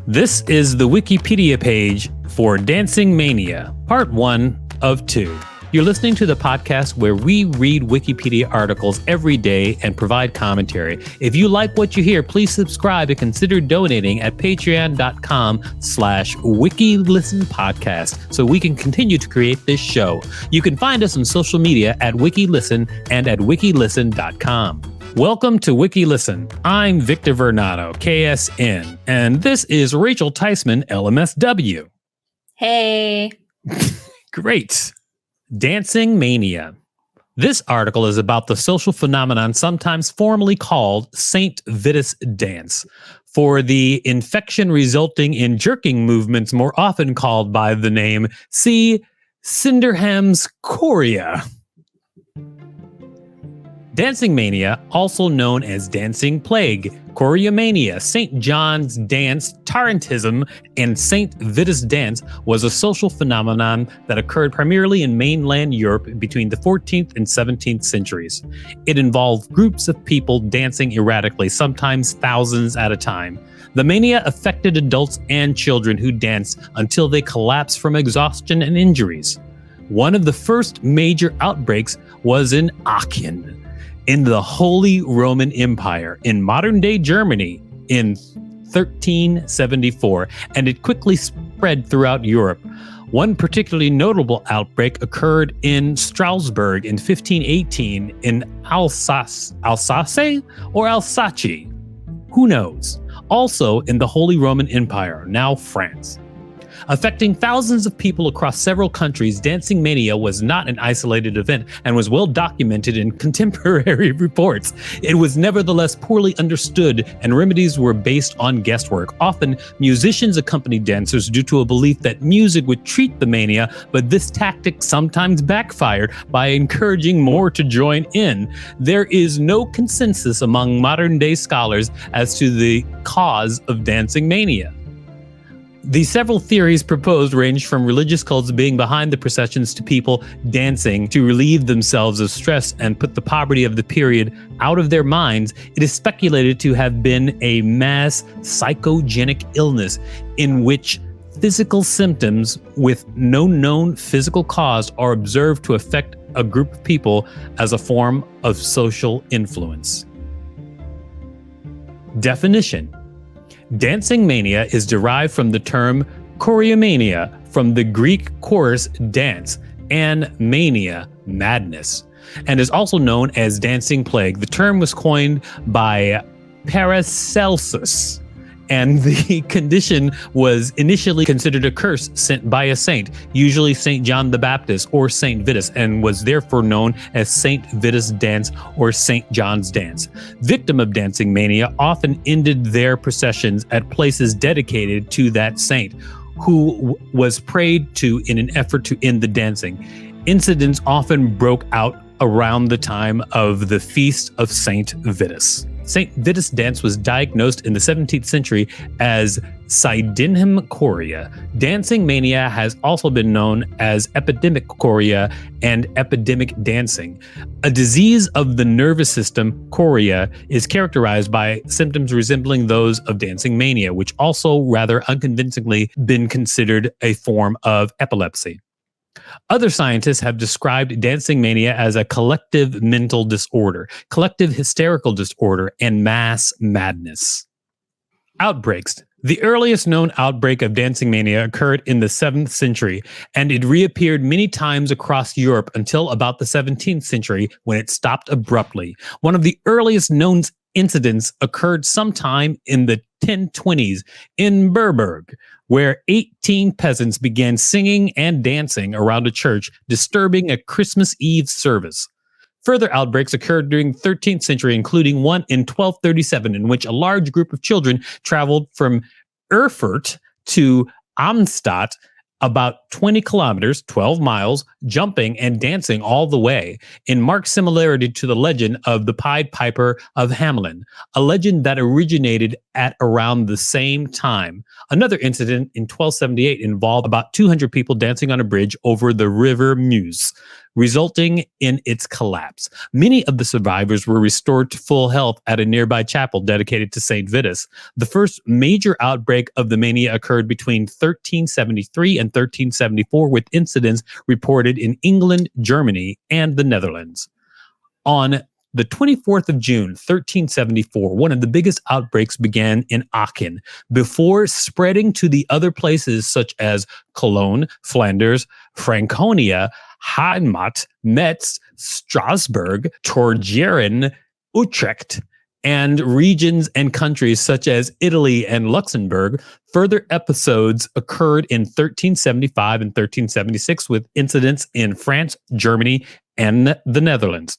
This is the Wikipedia page for Dancing Mania, part 1 of 2. You're listening to the podcast where we read Wikipedia articles every day and provide commentary. If you like what you hear, please subscribe and consider donating at patreon.com/WikiListen podcast so we can continue to create this show. You can find us on social media at WikiListen and at wikilisten.com. Welcome to WikiListen. I'm Victor Varnado, KSN, and this is Rachel Teichman, LMSW. Hey. Great. Dancing Mania. This article is about the social phenomenon sometimes formally called St. Vitus dance, for the infection resulting in jerking movements more often called by the name C. Cinderham's chorea. Dancing Mania, also known as Dancing Plague, Choreomania, St. John's Dance, Tarantism, and St. Vitus dance was a social phenomenon that occurred primarily in mainland Europe between the 14th and 17th centuries. It involved groups of people dancing erratically, sometimes thousands at a time. The mania affected adults and children who danced until they collapsed from exhaustion and injuries. One of the first major outbreaks was in Aachen, in the Holy Roman Empire, in modern-day Germany, in 1374, and it quickly spread throughout Europe. One particularly notable outbreak occurred in Strasbourg in 1518 in Alsace or Alsace? Who knows? Also in the Holy Roman Empire, now France. Affecting thousands of people across several countries, Dancing Mania was not an isolated event and was well documented in contemporary reports. It was nevertheless poorly understood, and remedies were based on guesswork. Often, musicians accompanied dancers due to a belief that music would treat the mania, but this tactic sometimes backfired by encouraging more to join in. There is no consensus among modern-day scholars as to the cause of Dancing Mania. The several theories proposed range from religious cults being behind the processions to people dancing to relieve themselves of stress and put the poverty of the period out of their minds. It is speculated to have been a mass psychogenic illness in which physical symptoms with no known physical cause are observed to affect a group of people as a form of social influence. Definition. Dancing mania is derived from the term choreomania, from the Greek chorus dance, and mania, madness, and is also known as dancing plague. The term was coined by Paracelsus, and the condition was initially considered a curse sent by a saint, usually St. John the Baptist or St. Vitus, and was therefore known as St. Vitus dance or St. John's dance. Victim of dancing mania often ended their processions at places dedicated to that saint, who was prayed to in an effort to end the dancing. Incidents often broke out around the time of the feast of St. Vitus. St. Vitus dance was diagnosed in the 17th century as Sydenham chorea. Dancing mania has also been known as epidemic chorea and epidemic dancing. A disease of the nervous system, chorea, is characterized by symptoms resembling those of dancing mania, which also rather unconvincingly been considered a form of epilepsy. Other scientists have described dancing mania as a collective mental disorder, collective hysterical disorder, and mass madness. Outbreaks. The earliest known outbreak of dancing mania occurred in the 7th century, and it reappeared many times across Europe until about the 17th century, when it stopped abruptly. One of the earliest known incidents occurred sometime in the 1020s in Berberg, where 18 peasants began singing and dancing around a church, disturbing a Christmas Eve service. Further outbreaks occurred during the 13th century, including one in 1237, in which a large group of children traveled from Erfurt to Amstadt, about 20 kilometers, 12 miles, jumping and dancing all the way, in marked similarity to the legend of the Pied Piper of Hamelin, a legend that originated at around the same time. Another incident in 1278 involved about 200 people dancing on a bridge over the River Meuse, resulting in its collapse. Many of the survivors were restored to full health at a nearby chapel dedicated to St. Vitus. The first major outbreak of the mania occurred between 1373 and 1374, with incidents reported in England, Germany, and the Netherlands. On the 24th of June, 1374, one of the biggest outbreaks began in Aachen before spreading to the other places such as Cologne, Flanders, Franconia, Heimat, Metz, Strasbourg, Torgeren, Utrecht, and regions and countries such as Italy and Luxembourg. Further episodes occurred in 1375 and 1376 with incidents in France, Germany, and the Netherlands.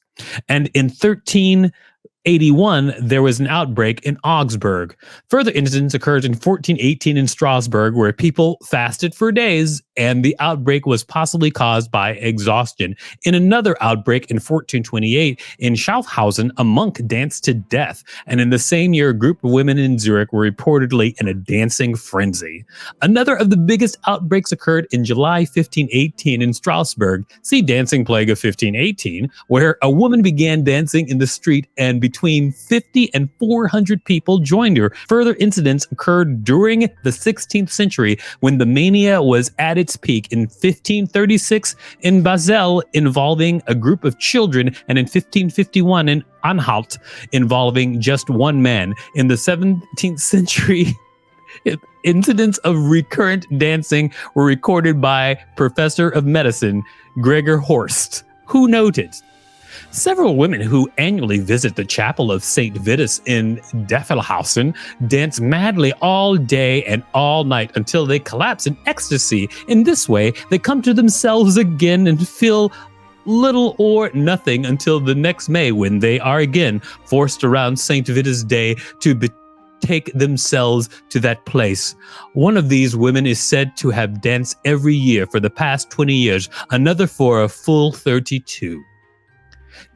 And in 1381, there was an outbreak in Augsburg. Further incidents occurred in 1418 in Strasbourg, where people fasted for days, and the outbreak was possibly caused by exhaustion. In another outbreak in 1428, in Schaffhausen, a monk danced to death. And in the same year, a group of women in Zurich were reportedly in a dancing frenzy. Another of the biggest outbreaks occurred in July 1518 in Strasbourg. See Dancing Plague of 1518, where a woman began dancing in the street and between 50 and 400 people joined her. Further incidents occurred during the 16th century when the mania was at its peak in 1536 in Basel involving a group of children, and in 1551 in Anhalt involving just one man. In the 17th century, incidents of recurrent dancing were recorded by Professor of Medicine Gregor Horst, who noted, several women who annually visit the chapel of St. Vitus in Deffelhausen dance madly all day and all night until they collapse in ecstasy. In this way, they come to themselves again and feel little or nothing until the next May, when they are again forced around St. Vitus' Day to betake themselves to that place. One of these women is said to have danced every year for the past 20 years, another for a full 32.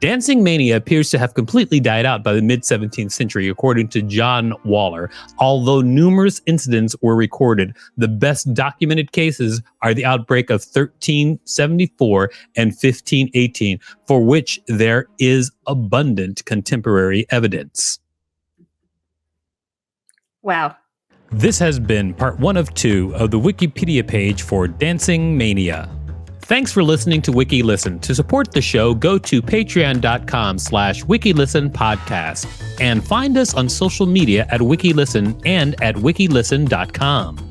Dancing mania appears to have completely died out by the mid-17th century, according to John Waller. Although numerous incidents were recorded, the best documented cases are the outbreak of 1374 and 1518, for which there is abundant contemporary evidence. Wow. This has been part 1 of 2 of the Wikipedia page for Dancing Mania. Thanks for listening to WikiListen. To support the show, go to patreon.com/WikiListen podcast and find us on social media at WikiListen and at WikiListen.com.